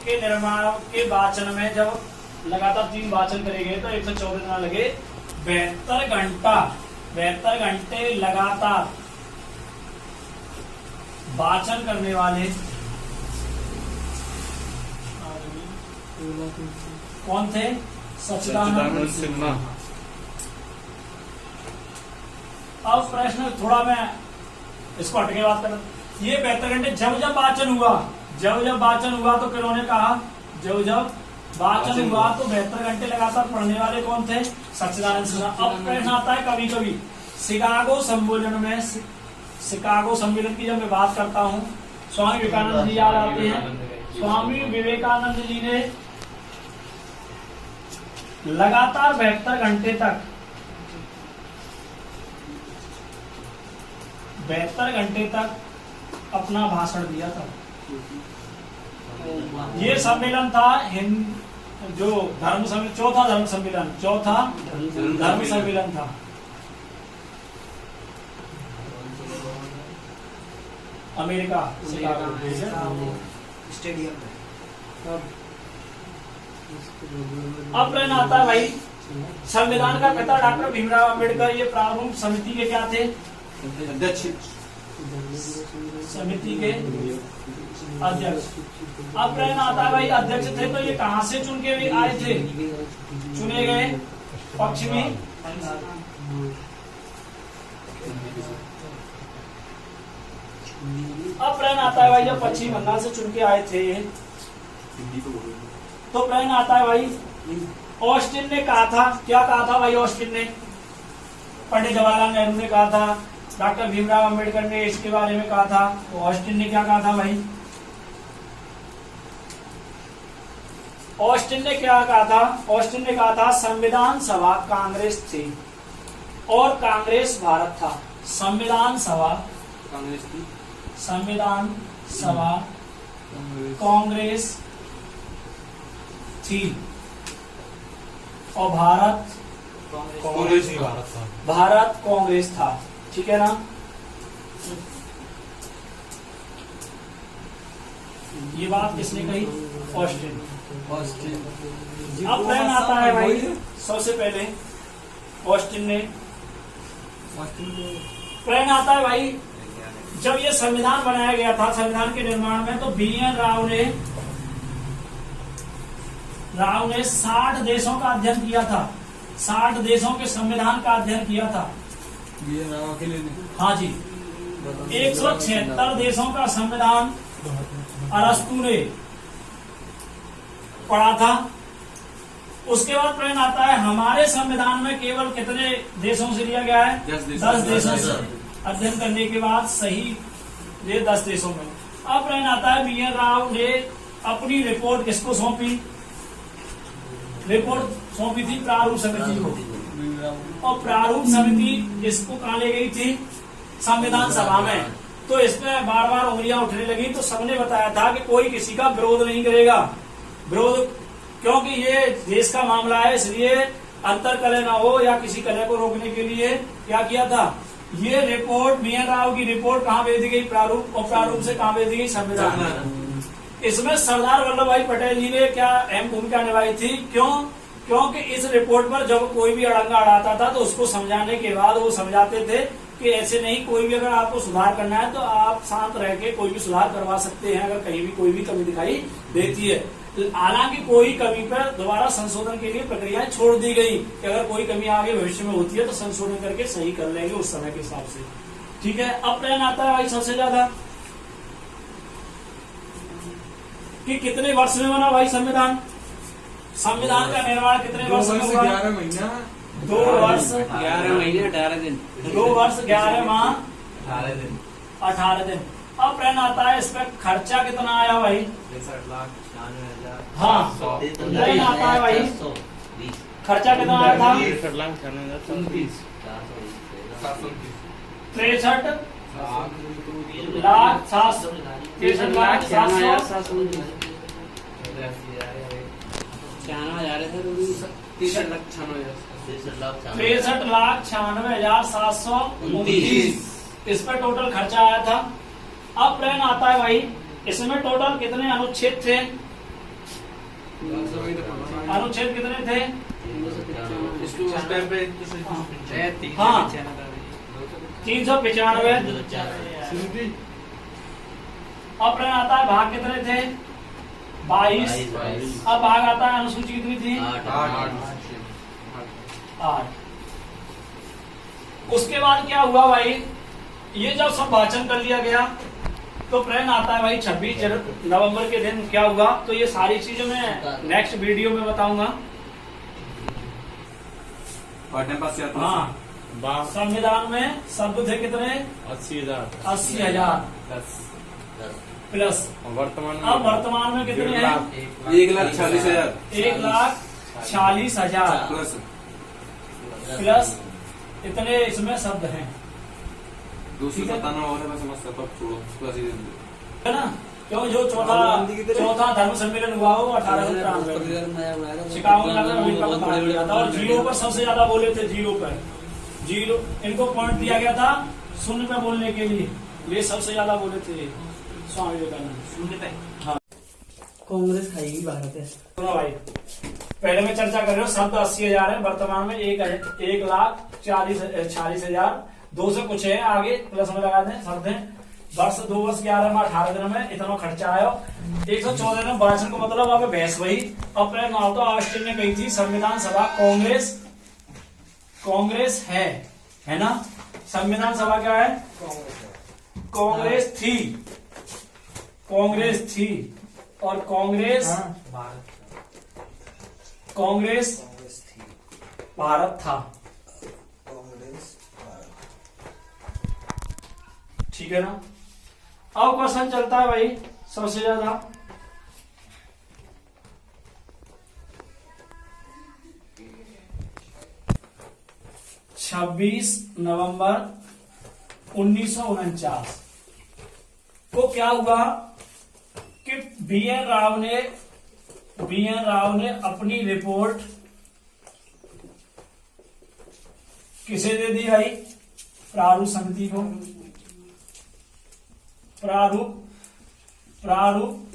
के निर्माण के वाचन में जब लगातार 3 वाचन करेंगे तो 114 दिन लगे। 72 घंटा 72 घंटे लगातार वाचन करने वाले कौन थे? सच्चिदानंद सिन्हा। अब प्रश्न थोड़ा मैं इसको हटके बात कर, ये 72 घंटे जब जब वाचन हुआ तो किन्होंने कहा जब जब वाचन हुआ तो 72 घंटे लगातार पढ़ने वाले कौन थे? सच्चिदानंद सिन्हा। अब प्रश्न आता है कभी कभी शिकागो सम्मेलन की जब मैं बात करता हूँ, स्वामी विवेकानंद जी याद आते हैं। स्वामी विवेकानंद जी ने लगातार 72 घंटे तक 72 घंटे तक अपना भाषण दिया था। ये सम्मेलन था जो चौथा धर्म सम्मेलन था। अमेरिका स्टेडियम में। अब प्रश्न आता है भाई, संविधान का पिता डॉक्टर भीमराव अम्बेडकर ये प्रारूप समिति के क्या थे? अध्यक्ष। समिति के अध्यक्ष। अब प्रश्न आता है भाई, अध्यक्ष थे तो ये कहां से चुन के आए थे? चुने गए पश्चिमी अब प्रश्न आता है भाई, जब पश्चिम बंगाल से चुन के आए थे तो प्रश्न आता है भाई, ऑस्टिन ने कहा था, क्या कहा था भाई? ऑस्टिन ने, पंडित जवाहरलाल नेहरू ने कहा था, डॉक्टर भीमराव अम्बेडकर ने इसके बारे में कहा था, तो ऑस्टिन ने क्या कहा था भाई? ऑस्टिन ने क्या कहा था? ऑस्टिन ने कहा था संविधान सभा कांग्रेस थी और कांग्रेस भारत था। संविधान सभा कांग्रेस थी और भारत कांग्रेस था। ठीक है ना? ये बात किसने कही? ऑस्टिन। अब प्रश्न आता है भाई, सबसे पहले ऑस्टिन ने प्रश्न आता है भाई, जब ये संविधान बनाया गया था, संविधान के निर्माण में, तो BN राव ने 60 देशों का अध्ययन किया था। 60 देशों के संविधान का अध्ययन किया था। हाँ जी। 176 देशों का संविधान अरस्तु ने पढ़ा था। उसके बाद प्रश्न आता है, हमारे संविधान में केवल कितने देशों से लिया गया है? 10 देशों से। अध्ययन करने के बाद सही ये 10 देशों में। अब प्रश्न आता है, BN राव ने अपनी रिपोर्ट किसको सौंपी? रिपोर्ट सौंपी थी प्रारूप समिति को, और प्रारूप समिति इसको कहाँ ले गई थी? संविधान सभा में। तो इसमें बार बार उंगलियां उठने लगी, तो सबने बताया था कि कोई किसी का विरोध नहीं करेगा। विरोध क्योंकि ये देश का मामला है, इसलिए अंतर कलह न हो या किसी कलह को रोकने के लिए क्या किया था? ये रिपोर्ट BN राव की रिपोर्ट कहाँ भेज दी गई? प्रारूप, और प्रारूप से कहाँ भेज दी गई? संविधान। इसमें सरदार वल्लभ भाई पटेल जी ने क्या अहम भूमिका निभाई थी? क्यों? क्योंकि इस रिपोर्ट पर जब कोई भी अड़ंगा अड़ाता था तो उसको समझाने के बाद वो समझाते थे कि ऐसे नहीं, कोई भी अगर आपको सुधार करना है तो आप शांत रह के कोई भी सुधार करवा सकते हैं अगर कहीं भी कोई भी कमी दिखाई देती है। हालांकि कोई कमी पर दोबारा संशोधन के लिए प्रक्रियाएं छोड़ दी गई कि अगर कोई कमी आगे भविष्य में होती है तो संशोधन करके सही कर लेंगे उस समय के हिसाब से। ठीक है। अब प्रश्न आता है भाई सबसे ज्यादा कि कितने वर्ष में बना भाई संविधान? संविधान का निर्माण कितने वर्ष में हुआ? 11 महीना 2 वर्ष 11 महीने 18 दिन 2 वर्ष 11 माह 18 दिन 18 दिन। अब प्रश्न आता है, इस पर खर्चा कितना आया भाई? 63,96,000। हाँ, प्रश्न आता है भाई, खर्चा कितना आया था? 63,96,029। 63 लाख 63,96,000। 63,96,729। इस पर टोटल खर्चा आया था। अब प्रश्न आता है भाई, इसमें टोटल कितने अनुच्छेद थे? अनुच्छेद कितने थे? इसको उस टाइम पे हाँ 395। अब प्रश्न आता है भाग कितने थे? 22। अब भाग आता है अनुसूची कितनी थी? 8। उसके बाद क्या हुआ भाई, ये जब सब वाचन कर लिया गया तो प्रश्न आता है भाई 26 नवंबर के दिन क्या हुआ। तो ये सारी चीजें मैं नेक्स्ट वीडियो में बताऊंगा। हाँ संविधान में शब्द थे कितने? 80,000 प्लस। वर्तमान अब वर्तमान में कितने हैं? 1,40,000 1,40,000 प्लस इतने इसमें शब्द हैं 297 और है, मैं समझता हूँ, छोड़ो प्लस ही दे दो। है ना, क्यों जो चौथा धर्म सम्मेलन हुआ हो 1893 शिकागो में जाकर वहीं पर कहा गया था। और जीरो पर सबसे ज्यादा बोले थे, जीरो इनको पॉइंट दिया गया था शून्य पे बोलने के लिए, ये सबसे ज्यादा बोले थे स्वामी विवेकानंद शून्य पे। हाँ कांग्रेस खाएगी भारत है। सुनो भाई, पहले में चर्चा कर रहे हो शब्द 80,000 है, वर्तमान में 1,40,000 2 से कुछ है, आगे प्लस में लगा दें शब्द है। वर्ष 2 वर्ष 11 में 18 दिन में इतना खर्चा आया। 114 में वाचन को मतलब वहां पे बहस वही। अप्रैल 9 तो ऑस्टिन ने कही थी संविधान सभा कांग्रेस है ना। संविधान सभा क्या है? कांग्रेस थी और कांग्रेस भारत था। ठीक है ना। अब क्वेश्चन चलता है भाई सबसे ज्यादा, छब्बीस नवंबर 1949 को क्या हुआ कि बी.एन. राव ने अपनी रिपोर्ट किसे दे दी भाई? प्रारूप समिति को। प्रारूप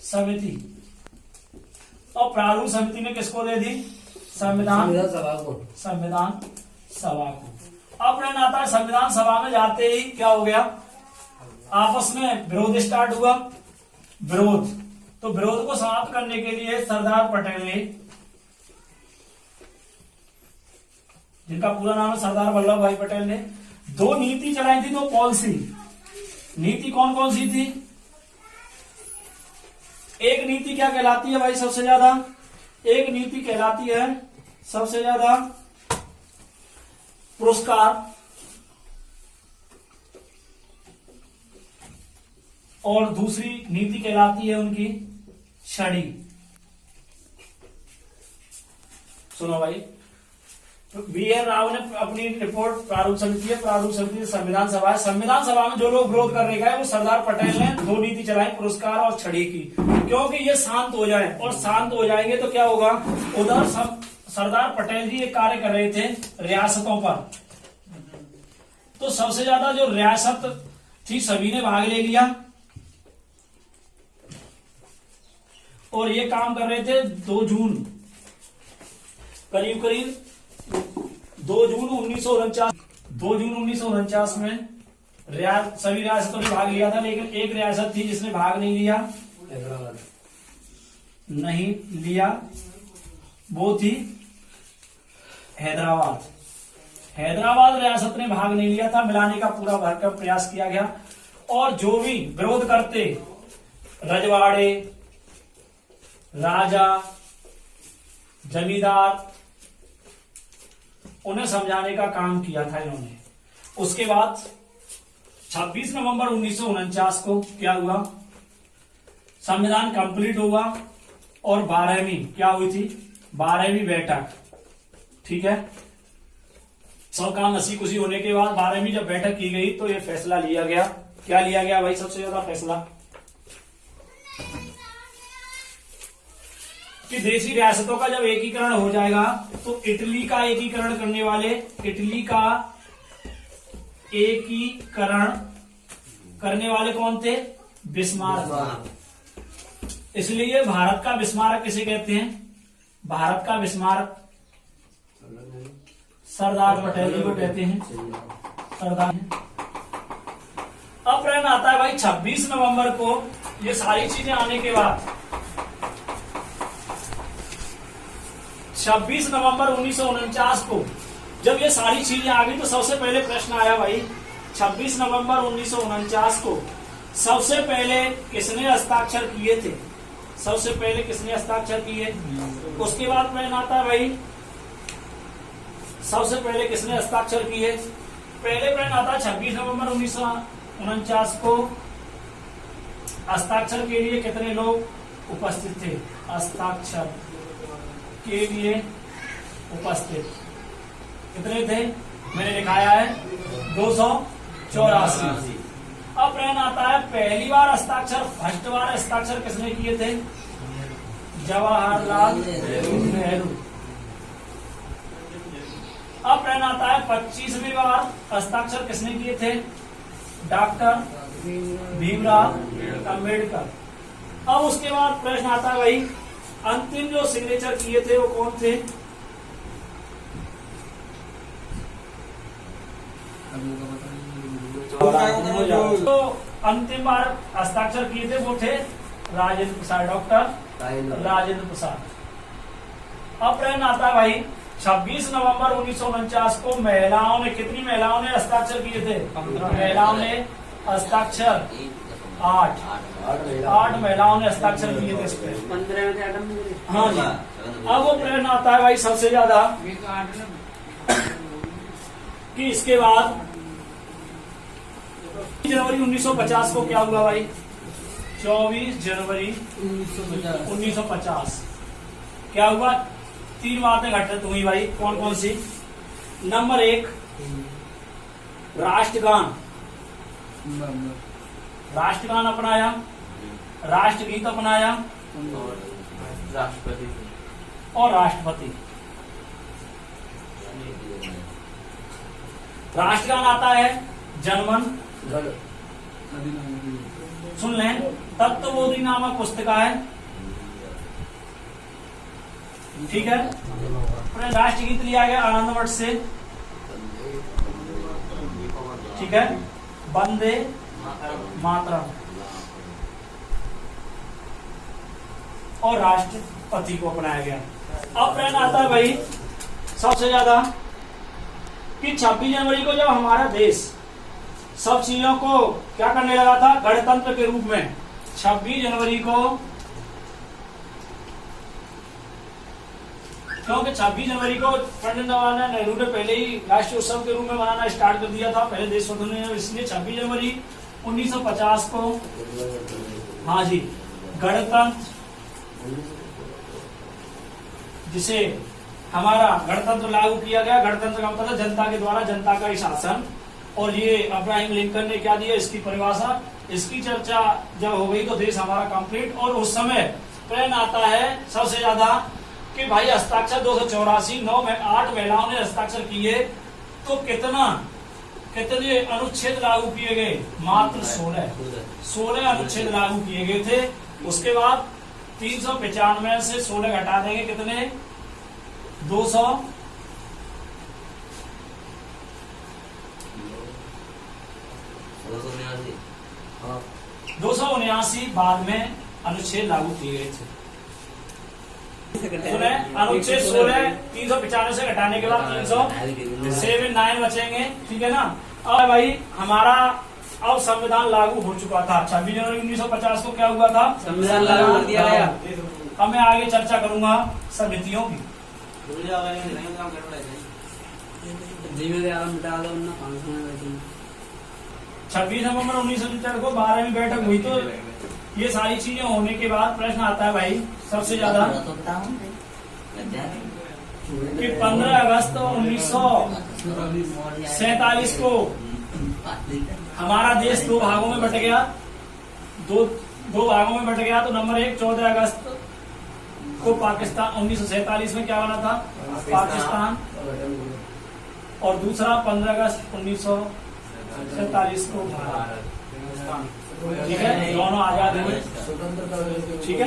समिति। और प्रारूप समिति ने किसको दे दी? संविधान सभा को। अब प्रश्न आता है संविधान सभा में जाते ही क्या हो गया? आपस में विरोध स्टार्ट हुआ। तो विरोध को समाप्त करने के लिए सरदार पटेल ने, जिनका पूरा नाम है सरदार वल्लभ भाई पटेल ने, 2 नीति चलाई थी, 2 पॉलिसी। नीति कौन कौन सी थी? एक नीति क्या कहलाती है भाई सबसे ज्यादा? एक नीति कहलाती है सबसे ज्यादा पुरस्कार, और दूसरी नीति कहलाती है उनकी छड़ी। सुनो भाई, बी.एन. राव ने अपनी रिपोर्ट प्रारूप समिति है, प्रारूप समिति संविधान सभा है। संविधान सभा में जो लोग विरोध करने गए वो सरदार पटेल ने 2 नीति चलाई, पुरस्कार और छड़ी की, क्योंकि ये शांत हो जाए। और शांत हो जाएंगे तो क्या होगा? उधर सरदार पटेल जी एक कार्य कर रहे थे रियासतों पर, तो सबसे ज्यादा जो रियासत थी सभी ने भाग ले लिया और ये काम कर रहे थे 2 जून, करीब 2 जून 1949 में सभी रियासतों ने भाग लिया था, लेकिन एक रियासत थी जिसने भाग नहीं लिया, वो थी हैदराबाद रियासत ने भाग नहीं लिया था। मिलाने का पूरा भरकर प्रयास किया गया और जो भी विरोध करते रजवाड़े, राजा, जमींदार, उन्हें समझाने का काम किया था इन्होंने। उसके बाद 26 नवंबर 1949 को क्या हुआ? संविधान कंप्लीट हुआ और 12वीं क्या हुई थी? 12वीं बैठक। ठीक है, सब काम हंसी खुशी होने के बाद 12वीं जब बैठक की गई तो ये फैसला लिया गया। क्या लिया गया भाई? सबसे ज्यादा फैसला कि देशी रियासतों का जब एकीकरण हो जाएगा तो इटली का एकीकरण करने वाले कौन थे? बिस्मार्क। इसलिए भारत का विस्मारक किसे कहते हैं? भारत का विस्मारक सरदार पटेल जी को कहते हैं। सरदार। अब प्रश्न आता है भाई 26 नवंबर को ये सारी चीजें आने के बाद 26 नवंबर 1949 को जब ये सारी चीजें आ गई तो सबसे पहले प्रश्न आया भाई 26 नवंबर 1949 को सबसे पहले किसने हस्ताक्षर किए थे? सबसे पहले किसने हस्ताक्षर किए? उसके बाद प्रश्न आता है भाई सबसे पहले किसने हस्ताक्षर किए? पहले प्रश्न आता है 26 नवंबर 1949 को हस्ताक्षर के लिए कितने लोग उपस्थित थे? हस्ताक्षर के लिए उपस्थित कितने थे? मैंने लिखाया है 284। अब प्रश्न आता है पहली बार हस्ताक्षर फर्स्ट बार हस्ताक्षर किसने किए थे? जवाहरलाल नेहरू। अब प्रश्न आता है 25वीं बार हस्ताक्षर किसने किए थे? डॉक्टर भीमराव अंबेडकर। अब उसके बाद प्रश्न आता है भाई अंतिम जो सिग्नेचर किए थे वो कौन थे? तो अंतिम बार हस्ताक्षर किए थे वो थे राजेंद्र प्रसाद, डॉक्टर राजेंद्र प्रसाद। अब प्रश्न आता है भाई 26 नवंबर 1949 को महिलाओं ने कितनी महिलाओं ने हस्ताक्षर किए थे? महिलाओं ने हस्ताक्षर 8 महिलाओं ने हस्ताक्षर किए थे इस पे। 15 में थे आइटम में। हाँ जी। अब वो प्रश्न आता है भाई सबसे ज्यादा कि इसके बाद जनवरी 1950 को क्या हुआ भाई? 24 जनवरी 1950 क्या हुआ? 3 बातें घटित हुई भाई। कौन कौन सी? नंबर 1 राष्ट्रगान, राष्ट्रगान अपनाया, राष्ट्रगीत अपनाया राष्ट्रपति और राष्ट्रपति। राष्ट्रगान आता है जनमन, सुन लें, तत्वबोधि नामक पुस्तिका है, ठीक है। राष्ट्रगीत लिया गया आनंद मठ से, ठीक है। वंदे मातरम और राष्ट्रपति को अपनाया गया। अब प्रश्न आता है भाई सबसे ज्यादा कि 26 जनवरी को जब हमारा देश सब चीजों को क्या करने लगा था गणतंत्र के रूप में, 26 जनवरी को, क्योंकि 26 जनवरी को पंडित जवाहरलाल नेहरू ने पहले ही राष्ट्रीय उत्सव के रूप में मनाना स्टार्ट कर दिया था, पहले देश स्वतंत्र, इसलिए 26 जनवरी 1950 को, हाँ जी, गणतंत्र, जिसे हमारा गणतंत्र लागू किया गया। गणतंत्र का मतलब जनता के द्वारा जनता का ही शासन, और ये अब्राहम लिंकन ने क्या दिया इसकी परिभाषा। इसकी चर्चा जब हो गई तो देश हमारा कंप्लीट। और उस समय प्रश्न आता है सबसे ज्यादा कि भाई हस्ताक्षर 284, 8 महिलाओं ने हस्ताक्षर किए तो कितने अनुच्छेद लागू किए गए? मात्र 16 अनुच्छेद लागू किए गए थे। उसके बाद 395 से 16 घटा देंगे, कितने? 279 बाद में अनुच्छेद लागू किए गए थे। अनुच्छेद 16 395 से घटाने के बाद 379 बचेंगे, ठीक है ना। अब भाई हमारा अब संविधान लागू हो चुका था। 26 जनवरी 1950 को क्या हुआ था? संविधान लागू कर दिया गया। अब मैं आगे चर्चा करूंगा समितियों की। 26 नवंबर 1970 को 12वीं बैठक हुई तो ये सारी चीजें होने के बाद प्रश्न आता है भाई सबसे ज्यादा कि 15 अगस्त 1947 को हमारा देश दो भागों में बट गया। दो भागों में बट गया तो नंबर 1 14 अगस्त को पाकिस्तान, 1947 में क्या बना था? पाकिस्तान। और दूसरा 15 अगस्त 1947 को भारत, ठीक है। दोनों आजाद हुए, ठीक है।